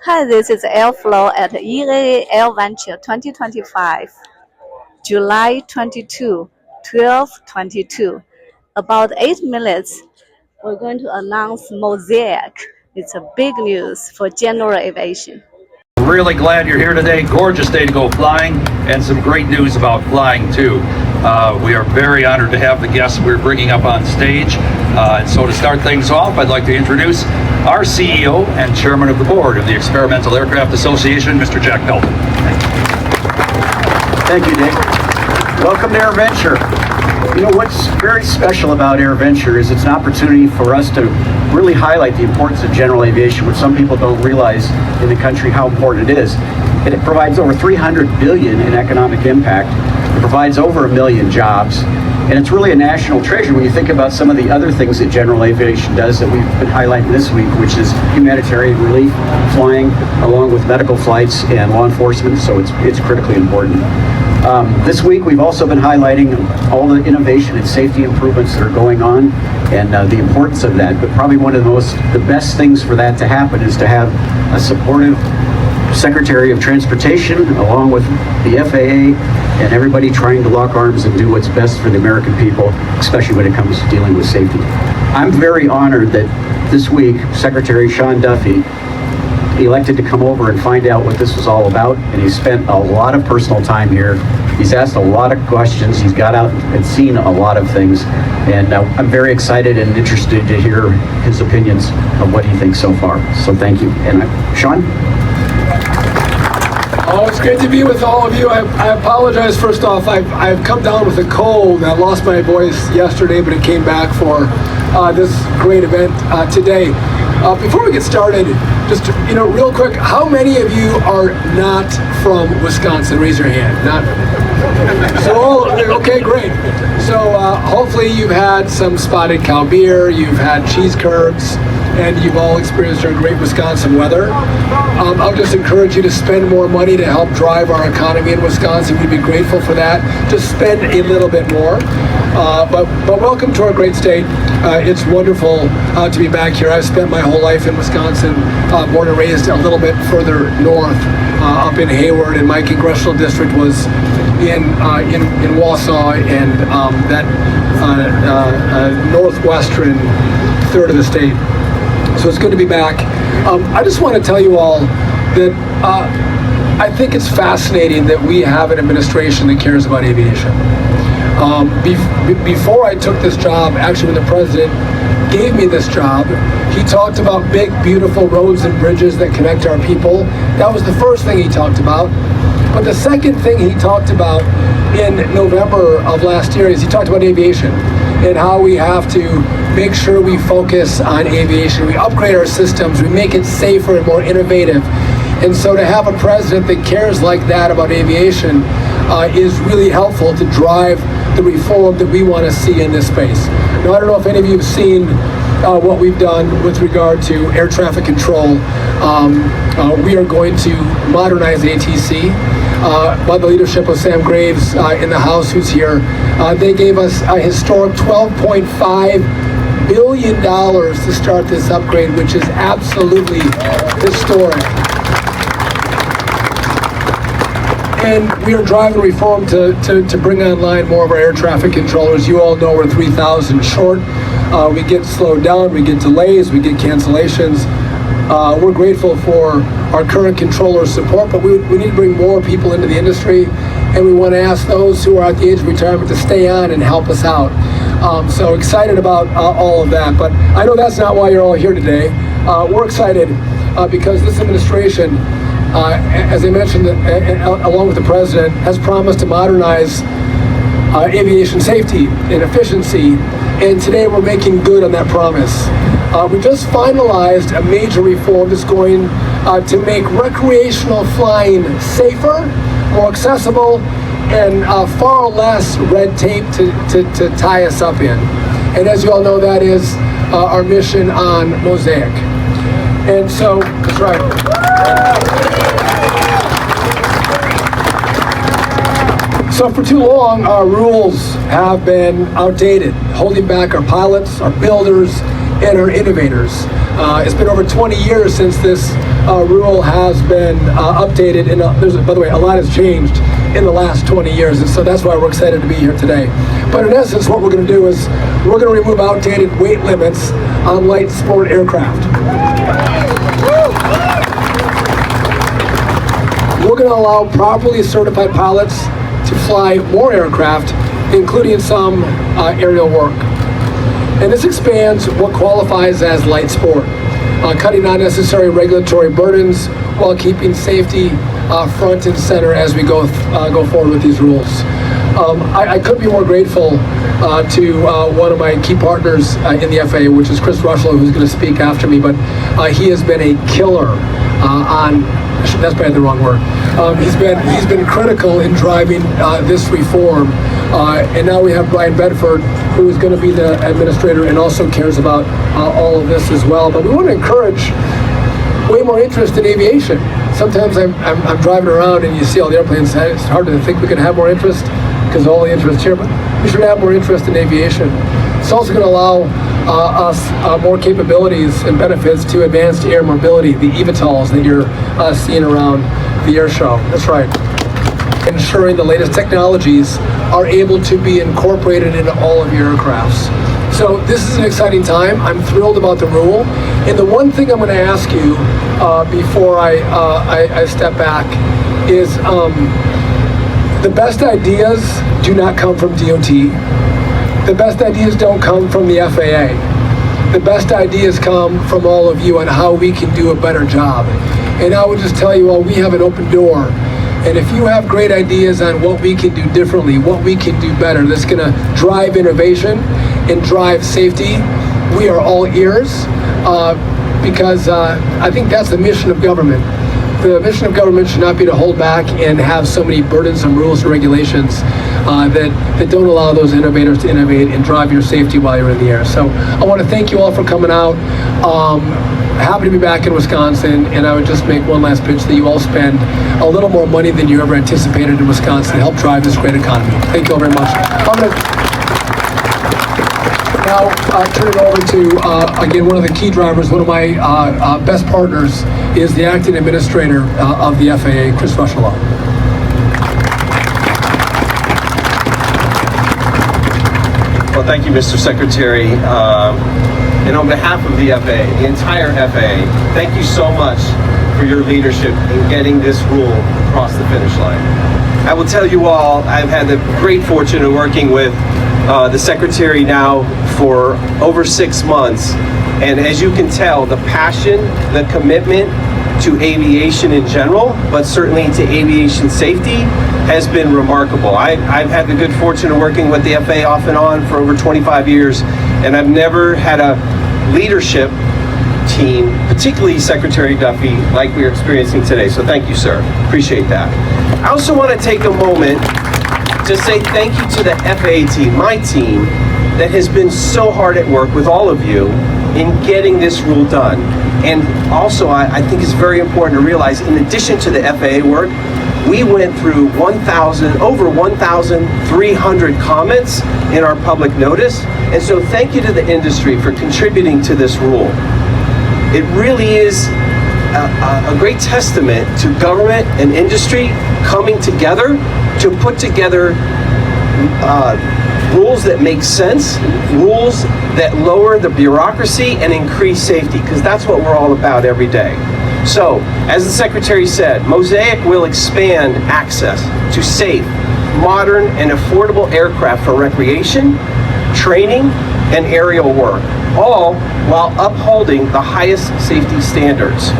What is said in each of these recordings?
Hi, this is Airflow at EAA Airventure 2025, July 22, 12:22. About 8 minutes, we're going to announce MOSAIC. It's a big news for general aviation. Really glad you're here today. Gorgeous day to go flying, and some great news about flying too. We are very honored to have the guests we're bringing up on stage. And so to start things off, I'd like to introduce our CEO and Chairman of the Board of the Experimental Aircraft Association, Mr. Jack Pelton. Thank you, Dick. Welcome to Airventure. You know, what's very special about Airventure is it's an opportunity for us to really highlight the importance of general aviation, which some people don't realize in the country how important it is. And it provides over $300 billion in economic impact. It provides over 1 million jobs. And it's really a national treasure when you think about some of the other things that general aviation does that we've been highlighting this week, which is humanitarian relief, flying, along with medical flights and law enforcement. So it's critically important. This week we've also been highlighting all the innovation and safety improvements that are going on and the importance of that. But probably one of the best things for that to happen is to have a supportive Secretary of Transportation along with the FAA and everybody trying to lock arms and do what's best for the American people, especially when it comes to dealing with safety. I'm very honored that this week Secretary Sean Duffy elected to come over and find out what this was all about, and he spent a lot of personal time here. He's asked a lot of questions. He's got out and seen a lot of things, and I'm very excited and interested to hear his opinions of what he thinks so far. So thank you. And Sean? Oh, it's great to be with all of you. I apologize first off. I've come down with a cold. I lost my voice yesterday, but it came back for this great event today. Before we get started, just real quick, how many of you are not from Wisconsin? Raise your hand. Not. So, okay, great. So hopefully you've had some spotted cow beer, you've had cheese curds, and you've all experienced our great Wisconsin weather. I'll just encourage you to spend more money to help drive our economy in Wisconsin. We'd be grateful for that. Just spend a little bit more. But welcome to our great state. It's wonderful to be back here. I've spent my whole life in Wisconsin, born and raised a little bit further north, up in Hayward, and my congressional district was in Wausau and that northwestern third of the state. So it's good to be back. I just want to tell you all that I think it's fascinating that we have an administration that cares about aviation. Before I took this job, actually when the president gave me this job, he talked about big, beautiful roads and bridges that connect our people. That was the first thing he talked about. But the second thing he talked about in November of last year is he talked about aviation and how we have to make sure we focus on aviation. We upgrade our systems, we make it safer and more innovative. And so to have a president that cares like that about aviation is really helpful to drive the reform that we want to see in this space. Now, I don't know if any of you have seen what we've done with regard to air traffic control. We are going to modernize ATC. By the leadership of Sam Graves in the House, who's here. They gave us a historic $12.5 billion to start this upgrade, which is absolutely historic. And we are driving reform to bring online more of our air traffic controllers. You all know we're 3,000 short. We get slowed down, we get delays, we get cancellations. We're grateful for our current controller support, but we need to bring more people into the industry, and we want to ask those who are at the age of retirement to stay on and help us out. So excited about all of that, but I know that's not why you're all here today. We're excited because this administration, as I mentioned, along with the president, has promised to modernize aviation safety and efficiency, and today we're making good on that promise. We just finalized a major reform that's going to make recreational flying safer, more accessible, and far less red tape to tie us up in. And as you all know, that is our mission on MOSAIC. And so, that's right. So for too long, our rules have been outdated, holding back our pilots, our builders, and our innovators. It's been over 20 years since this rule has been updated, and by the way, a lot has changed in the last 20 years, and so that's why we're excited to be here today. But in essence, what we're going to do is we're going to remove outdated weight limits on light sport aircraft. We're going to allow properly certified pilots to fly more aircraft, including some aerial work. And this expands what qualifies as light sport, cutting unnecessary regulatory burdens while keeping safety front and center as we go forward with these rules. I couldn't be more grateful to one of my key partners in the FAA, which is Chris Rushlow, who's going to speak after me, but he has been a killer on, that's probably the wrong word. He's been critical in driving this reform, and now we have Brian Bedford, who is going to be the administrator and also cares about all of this as well. But we want to encourage way more interest in aviation. Sometimes I'm driving around and you see all the airplanes. It's hard to think we could have more interest because of all the interest here, but we should have more interest in aviation. It's also going to allow us more capabilities and benefits to advanced air mobility, the eVTOLs that you're seeing around the air show. That's right. Ensuring the latest technologies are able to be incorporated into all of your aircrafts. So this is an exciting time. I'm thrilled about the rule. And the one thing I'm going to ask you before I step back is the best ideas do not come from DOT. The best ideas don't come from the FAA. The best ideas come from all of you on how we can do a better job. And I would just tell you all, we have an open door. And if you have great ideas on what we can do differently, what we can do better, that's going to drive innovation and drive safety, we are all ears, because I think that's the mission of government. The mission of government should not be to hold back and have so many burdensome rules and regulations that don't allow those innovators to innovate and drive your safety while you're in the air. So I want to thank you all for coming out. Happy to be back in Wisconsin, and I would just make one last pitch that you all spend a little more money than you ever anticipated in Wisconsin to help drive this great economy. Thank you all very much. I'm going to now turn it over to, again, one of the key drivers, one of my best partners is the acting administrator of the FAA, Chris Rushlow. Well, thank you, Mr. Secretary. And on behalf of the FAA, the entire FAA, thank you so much for your leadership in getting this rule across the finish line. I will tell you all, I've had the great fortune of working with the Secretary now for over 6 months. And as you can tell, the passion, the commitment to aviation in general, but certainly to aviation safety, has been remarkable. I've had the good fortune of working with the FAA off and on for over 25 years, and I've never had a leadership team, particularly Secretary Duffy, like we're experiencing today. So thank you, sir. Appreciate that. I also want to take a moment to say thank you to the FAA team, my team, that has been so hard at work with all of you in getting this rule done. And also, I think it's very important to realize, in addition to the FAA work, we went through over 1,300 comments in our public notice. And so thank you to the industry for contributing to this rule. It really is a great testament to government and industry coming together to put together rules that make sense, rules that lower the bureaucracy and increase safety, because that's what we're all about every day. So, as the Secretary said, MOSAIC will expand access to safe, modern, and affordable aircraft for recreation, training, and aerial work, all while upholding the highest safety standards.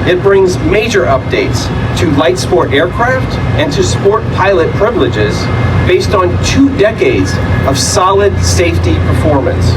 It brings major updates to light sport aircraft and to sport pilot privileges based on 2 decades of solid safety performance.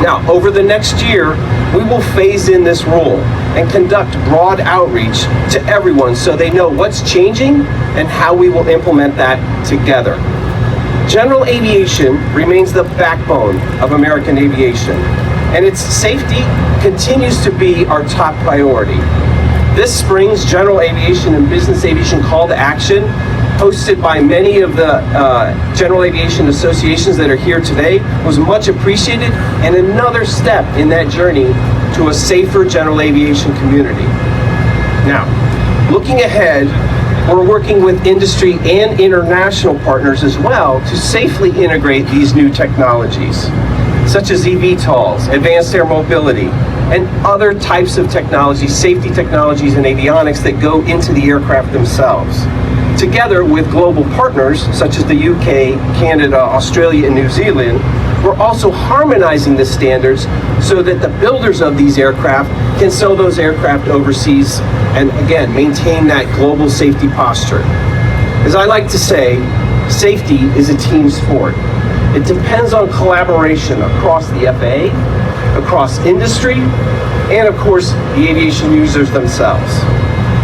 Now, over the next year, we will phase in this rule and conduct broad outreach to everyone so they know what's changing and how we will implement that together. General aviation remains the backbone of American aviation, and its safety continues to be our top priority. This spring's General Aviation and Business Aviation Call to Action hosted by many of the general aviation associations that are here today, was much appreciated and another step in that journey to a safer general aviation community. Now, looking ahead, we're working with industry and international partners as well to safely integrate these new technologies, such as eVTOLs, advanced air mobility, and other types of technologies, safety technologies and avionics that go into the aircraft themselves. Together with global partners such as the UK, Canada, Australia, and New Zealand, we're also harmonizing the standards so that the builders of these aircraft can sell those aircraft overseas and again, maintain that global safety posture. As I like to say, safety is a team sport. It depends on collaboration across the FAA, across industry, and of course, the aviation users themselves.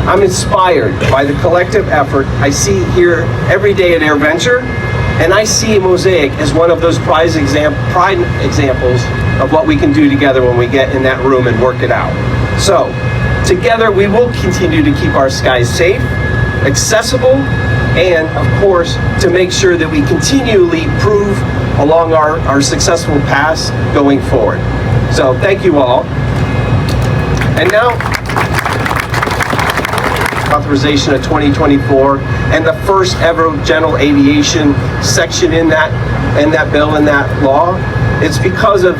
I'm inspired by the collective effort I see here every day at Airventure, and I see MOSAIC as one of those prime examples of what we can do together when we get in that room and work it out. So, together we will continue to keep our skies safe, accessible, and of course, to make sure that we continually improve along our successful paths going forward. So, thank you all. And now, authorization of 2024 and the first ever general aviation section in that bill, in that law. It's because of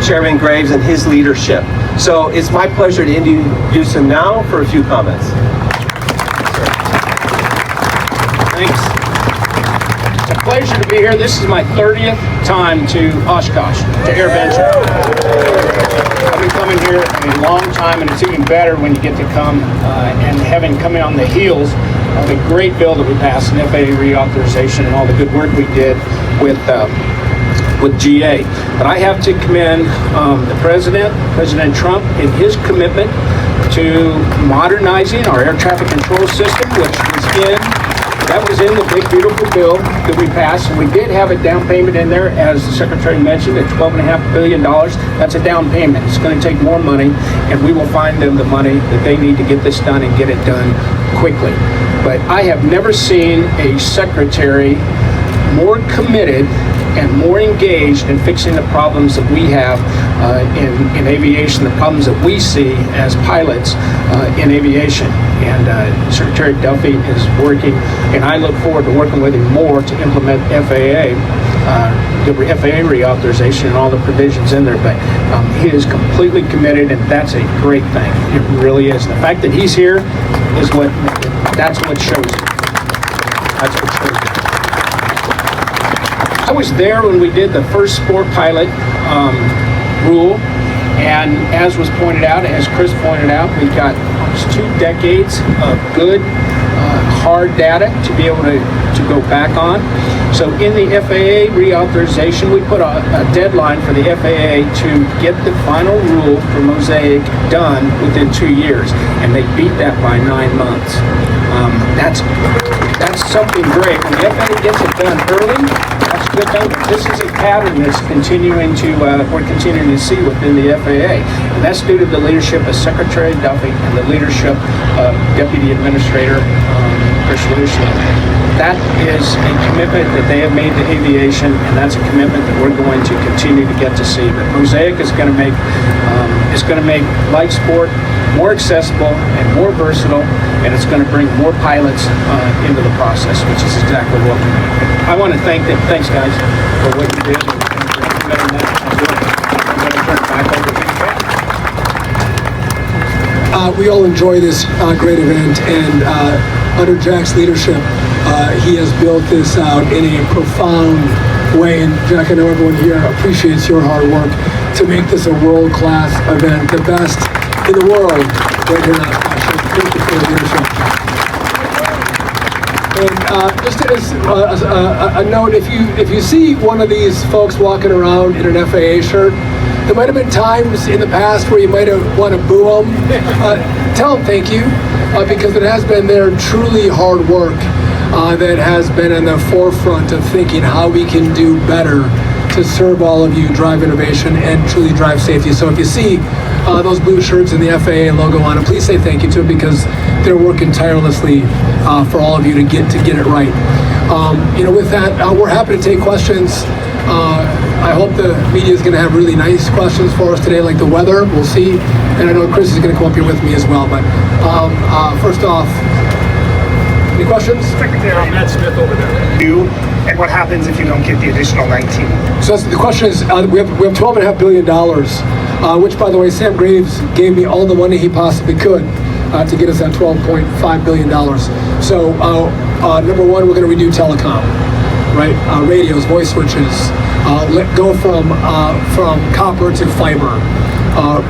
Chairman Graves and his leadership. So it's my pleasure to introduce him now for a few comments. Thanks. It's a pleasure to be here. This is my 30th time to Oshkosh, to Airventure. I've been coming here a long time, and it's even better when you get to come and having coming on the heels of a great bill that we passed, an FAA reauthorization, and all the good work we did with GA. But I have to commend the President Trump, in his commitment to modernizing our air traffic control system, which was in the big beautiful bill that we passed. And we did have a down payment in there, as the Secretary mentioned, at $12.5 billion. That's a down payment. It's going to take more money, and we will find them the money that they need to get this done and get it done quickly. But I have never seen a secretary more committed and more engaged in fixing the problems that we have in aviation, the problems that we see as pilots in aviation. And Secretary Duffy is working, and I look forward to working with him more to implement the FAA reauthorization and all the provisions in there. But he is completely committed, and that's a great thing. It really is. The fact that he's here is that's what shows it. That's what shows it. I was there when we did the first sport pilot rule, and as was pointed out, as Chris pointed out, we've got 2 decades of good, hard data to be able to go back on. So in the FAA reauthorization, we put a deadline for the FAA to get the final rule for MOSAIC done within 2 years, and they beat that by 9 months. That's something great. When the FAA gets it done early, that's a good thing. This is a pattern that's we're continuing to see within the FAA. And that's due to the leadership of Secretary Duffy and the leadership of Deputy Administrator Chris Lucia. That is a commitment that they have made to aviation, and that's a commitment that we're going to continue to get to see. But MOSAIC is going to make light sport more accessible and more versatile, and it's going to bring more pilots into the process, which is exactly what we need. I want to thanks guys for what you did and for implementing that. I'm going to turn it back over to you. We all enjoy this great event, and under Jack's leadership, he has built this out in a profound way. And Jack, I know everyone here appreciates your hard work to make this a world-class event, the best in the world right here in Oshkosh. Thank you for your leadership. And just as a note, if you see one of these folks walking around in an FAA shirt, there might have been times in the past where you might have want to boo them. Tell them thank you, because it has been their truly hard work that has been in the forefront of thinking how we can do better to serve all of you, drive innovation, and truly drive safety. So if you see those blue shirts and the FAA logo on them, please say thank you to them, because they're working tirelessly for all of you to get it right. With that, we're happy to take questions. I hope the media is going to have really nice questions for us today, like the weather. We'll see. And I know Chris is going to come up here with me as well. But first off, any questions? Secretary Matt Smith over there. You, and what happens if you don't get the additional 19? So the question is, we have $12.5 billion, which, by the way, Sam Graves gave me all the money he possibly could to get us that $12.5 billion. So number one, we're going to redo telecom, right? Radios, voice switches, let go from copper to fiber,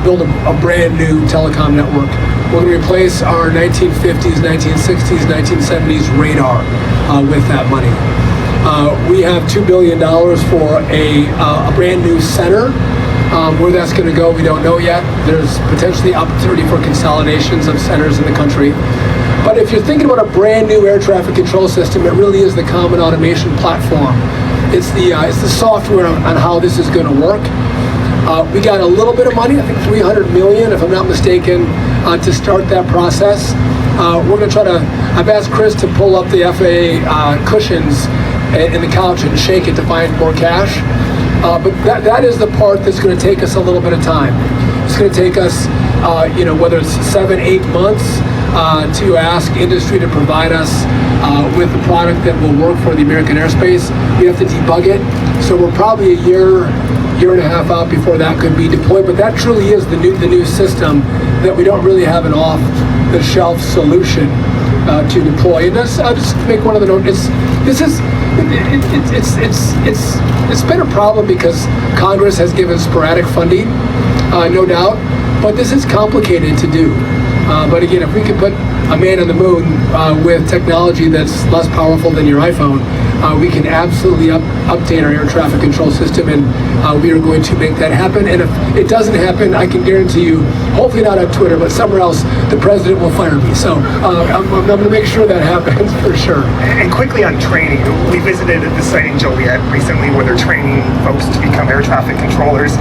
build a brand new telecom network. We're going to replace our 1950s, 1960s, 1970s radar with that money. We have $2 billion for a brand new center. Where that's going to go, we don't know yet. There's potentially opportunity for consolidations of centers in the country. But if you're thinking about a brand new air traffic control system, it really is the common automation platform. It's the software on how this is going to work. We got a little bit of money, I think $300 million, if I'm not mistaken, to start that process. We're going to try to, I've asked Chris to pull up the FAA cushions in the couch and shake it to find more cash. But that is the part that's going to take us a little bit of time. It's going to take us, whether it's 7-8 months to ask industry to provide us with the product that will work for the American airspace. We have to debug it. So we're probably a year and a half out before that could be deployed. But that truly is the new system that we don't really have an off-the-shelf solution to deploy. And I'll just make one of the notes. It's been a problem because Congress has given sporadic funding, no doubt, but this is complicated to do. But again, if we could put a man on the moon with technology that's less powerful than your iPhone, we can absolutely update our air traffic control system, and we are going to make that happen. And if it doesn't happen, I can guarantee you, hopefully not on Twitter, but somewhere else, the president will fire me. So I'm going to make sure that happens for sure. And quickly on training, we visited the site in Joliet recently where they're training folks to become air traffic controllers.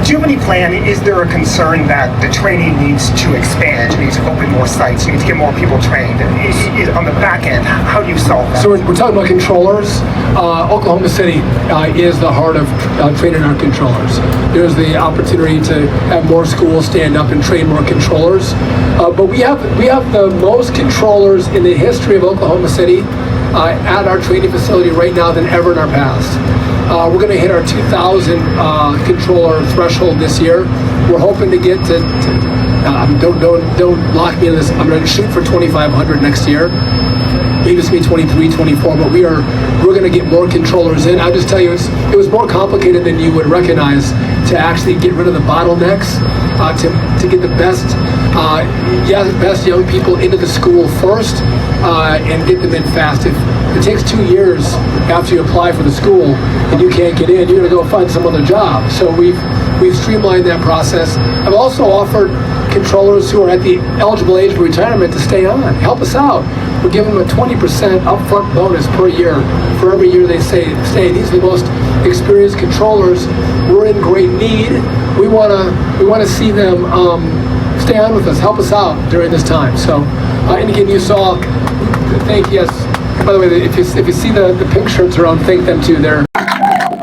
Do you have any plan? Is there a concern that the training needs to expand? You need to open more sites. You need to get more people trained. On the back end, how do you solve that? So we're talking about controllers. Oklahoma City is the heart of training our controllers. There's the opportunity to have more schools stand up and train more controllers. But we have the most controllers in the history of Oklahoma City at our training facility right now than ever in our past. We're going to hit our 2,000 controller threshold this year. We're hoping to get to don't lock me in this. I'm going to shoot for 2,500 next year. Maybe it's me 23, 24, but we're going to get more controllers in. I'll just tell you, it was more complicated than you would recognize to actually get rid of the bottlenecks, to get the best young people into the school first, and get them in fast. If it takes 2 years after you apply for the school and you can't get in, you're going to go find some other job. So we've streamlined that process. I've also offered controllers who are at the eligible age for retirement to stay on, help us out. We're giving them a 20% upfront bonus per year for every year they stay. These are the most experienced controllers. We're in great need. We want to see them stay on with us, help us out during this time. So, and again, you saw. Thank you. Yes. By the way, if you see the pink shirts around, thank them too. They're.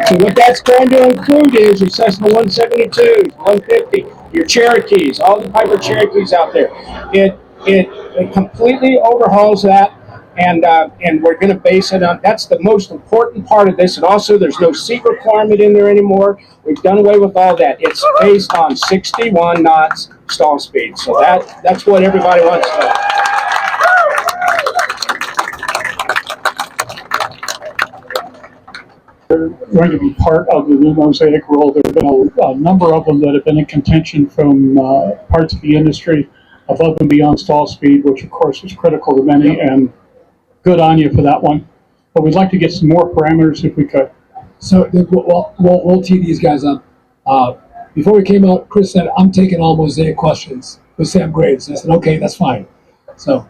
So what that's going to include is your Cessna 172s, 150, your Cherokees, all the Piper Cherokees out there. It completely overhauls that, and we're going to base it on. That's the most important part of this. And also, there's no seat requirement in there anymore. We've done away with all that. It's based on 61 knots stall speed. So that's what everybody wants to know. Going to be part of the new MOSAIC rule. There have been a number of them that have been in contention from parts of the industry above and beyond stall speed, which of course is critical to many, and good on you for that one. But we'd like to get some more parameters if we could. So we'll tee these guys up. Before we came out, Chris said, I'm taking all MOSAIC questions with Sam Graves. I said, okay, that's fine. So.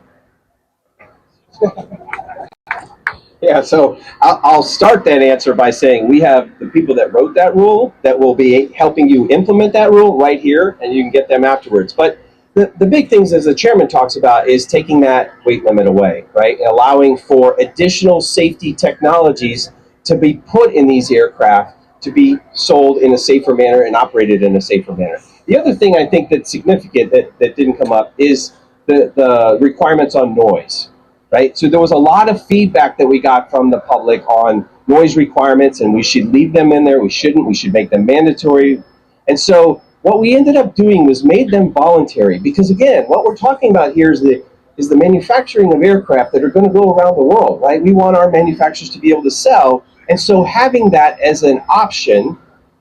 Yeah, so I'll start that answer by saying we have the people that wrote that rule that will be helping you implement that rule right here, and you can get them afterwards. But the big things, as the chairman talks about, is taking that weight limit away, right? And allowing for additional safety technologies to be put in these aircraft to be sold in a safer manner and operated in a safer manner. The other thing I think that's significant that didn't come up is the requirements on noise. Right? So there was a lot of feedback that we got from the public on noise requirements, and we should leave them in there. We shouldn't. We should make them mandatory. And so what we ended up doing was made them voluntary, because again, what we're talking about here is the manufacturing of aircraft that are going to go around the world, right? We want our manufacturers to be able to sell, and so having that as an option,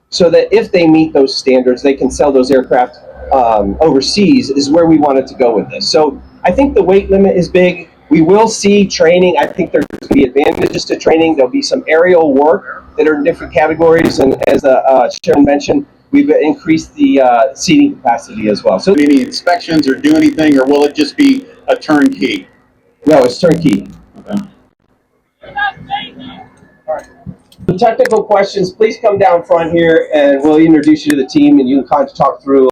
so that if they meet those standards, they can sell those aircraft overseas, is where we wanted to go with this. So I think the weight limit is big. We will see training. I think there's going to be advantages to training. There'll be some aerial work that are in different categories, and as Sharon mentioned, we've increased the seating capacity as well. So Any inspections or do anything, or will it just be a turnkey? no, it's turnkey. Okay. The technical questions, please come down front here, and we'll introduce you to the team, and you can kind of talk through